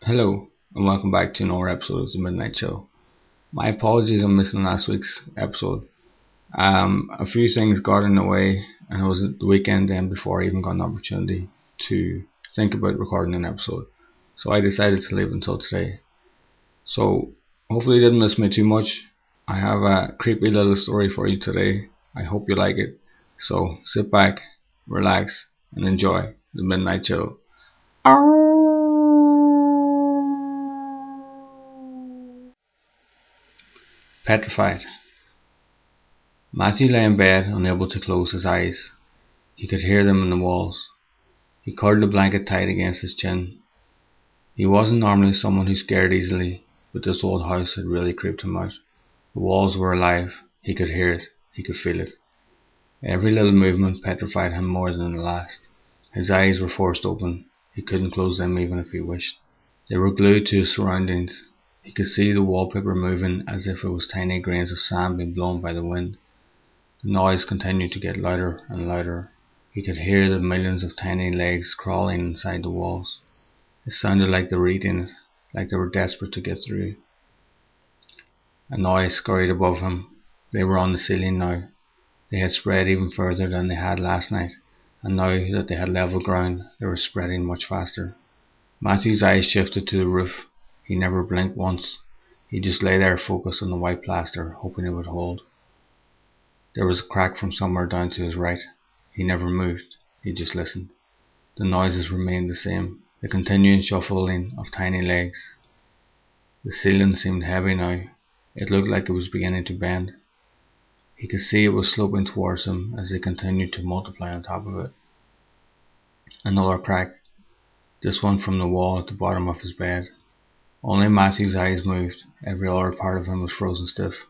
Hello, and welcome back to another episode of the Midnight Chill. My apologies on missing last week's episode. A few things got in the way, and it was the weekend then before I even got an opportunity to think about recording an episode. So I decided to leave until today. So hopefully you didn't miss me too much. I have a creepy little story for you today. I hope you like it. So sit back, relax, and enjoy the Midnight Chill. Petrified. Matthew lay in bed, unable to close his eyes. He could hear them in the walls. He curled the blanket tight against his chin. He wasn't normally someone who scared easily, but this old house had really creeped him out. The walls were alive. He could hear it. He could feel it. Every little movement petrified him more than the last. His eyes were forced open. He couldn't close them even if he wished. They were glued to his surroundings. He could see the wallpaper moving as if it was tiny grains of sand being blown by the wind. The noise continued to get louder and louder. He could hear the millions of tiny legs crawling inside the walls. It sounded like they were eating it, like they were desperate to get through. A noise scurried above him. They were on the ceiling now. They had spread even further than they had last night, and now that they had level ground, they were spreading much faster. Matthew's eyes shifted to the roof. He never blinked once. He just lay there focused on the white plaster, hoping it would hold. There was a crack from somewhere down to his right. He never moved. He just listened. The noises remained the same, the continuing shuffling of tiny legs. The ceiling seemed heavy now. It looked like it was beginning to bend. He could see it was sloping towards him as they continued to multiply on top of it. Another crack, this one from the wall at the bottom of his bed. Only Matthew's eyes moved. Every other part of him was frozen stiff.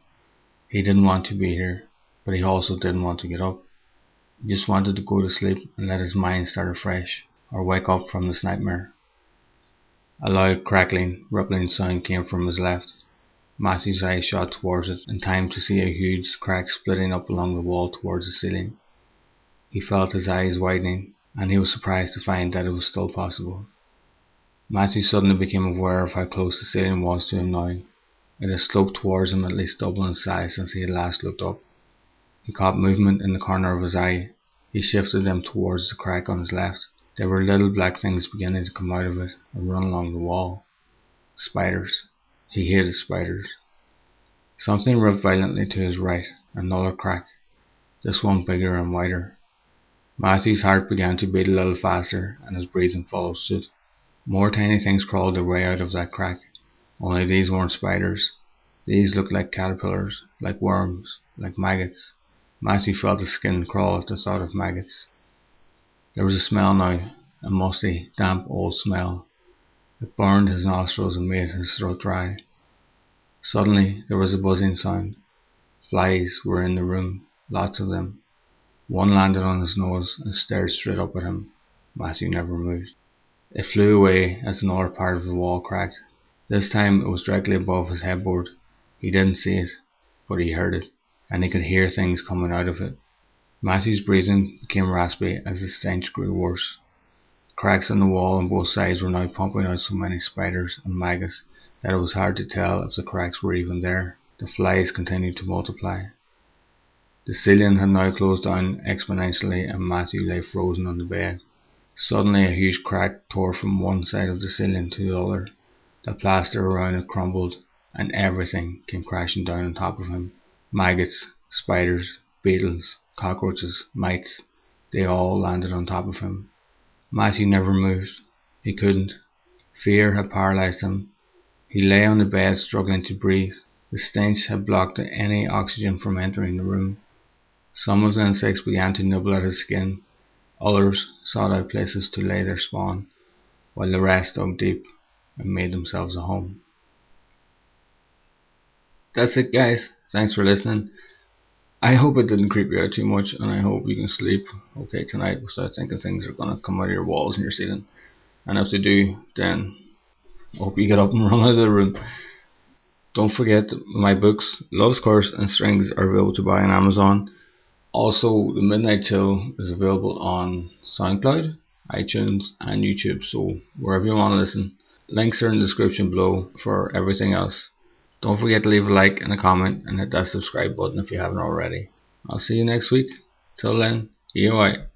He didn't want to be here, but he also didn't want to get up. He just wanted to go to sleep and let his mind start afresh, or wake up from this nightmare. A loud crackling, rippling sound came from his left. Matthew's eyes shot towards it in time to see a huge crack splitting up along the wall towards the ceiling. He felt his eyes widening, and he was surprised to find that it was still possible. Matthew suddenly became aware of how close the ceiling was to him now. It had sloped towards him at least double in size since he had last looked up. He caught movement in the corner of his eye. He shifted them towards the crack on his left. There were little black things beginning to come out of it and run along the wall. Spiders. He hated spiders. Something ripped violently to his right. Another crack. This one bigger and wider. Matthew's heart began to beat a little faster, and his breathing followed suit. More tiny things crawled their way out of that crack. Only these weren't spiders. These looked like caterpillars, like worms, like maggots. Matthew felt his skin crawl at the thought of maggots. There was a smell now, a musty, damp old smell. It burned his nostrils and made his throat dry. Suddenly there was a buzzing sound. Flies were in the room, lots of them. One landed on his nose and stared straight up at him. Matthew never moved. It flew away as another part of the wall cracked. This time it was directly above his headboard. He didn't see it, but he heard it, and he could hear things coming out of it. Matthew's breathing became raspy as the stench grew worse. Cracks in the wall on both sides were now pumping out so many spiders and maggots that it was hard to tell if the cracks were even there. The flies continued to multiply. The ceiling had now closed down exponentially, and Matthew lay frozen on the bed. Suddenly a huge crack tore from one side of the ceiling to the other. The plaster around it crumbled, and everything came crashing down on top of him. Maggots, spiders, beetles, cockroaches, mites, they all landed on top of him. Matthew never moved. He couldn't. Fear had paralysed him. He lay on the bed struggling to breathe. The stench had blocked any oxygen from entering the room. Some of the insects began to nibble at his skin. Others sought out places to lay their spawn, while the rest dug deep and made themselves a home. That's it, guys. Thanks for listening. I hope it didn't creep you out too much, and I hope you can sleep okay tonight without thinking things are going to come out of your walls and your ceiling. And if they do, then I hope you get up and run out of the room. Don't forget my books, Love's Curse and Strings, are available to buy on Amazon. Also, the Midnight Chill is available on SoundCloud, iTunes and YouTube, so wherever you want to listen. Links are in the description below for everything else. Don't forget to leave a like and a comment and hit that subscribe button if you haven't already. I'll see you next week. Till then, EOI.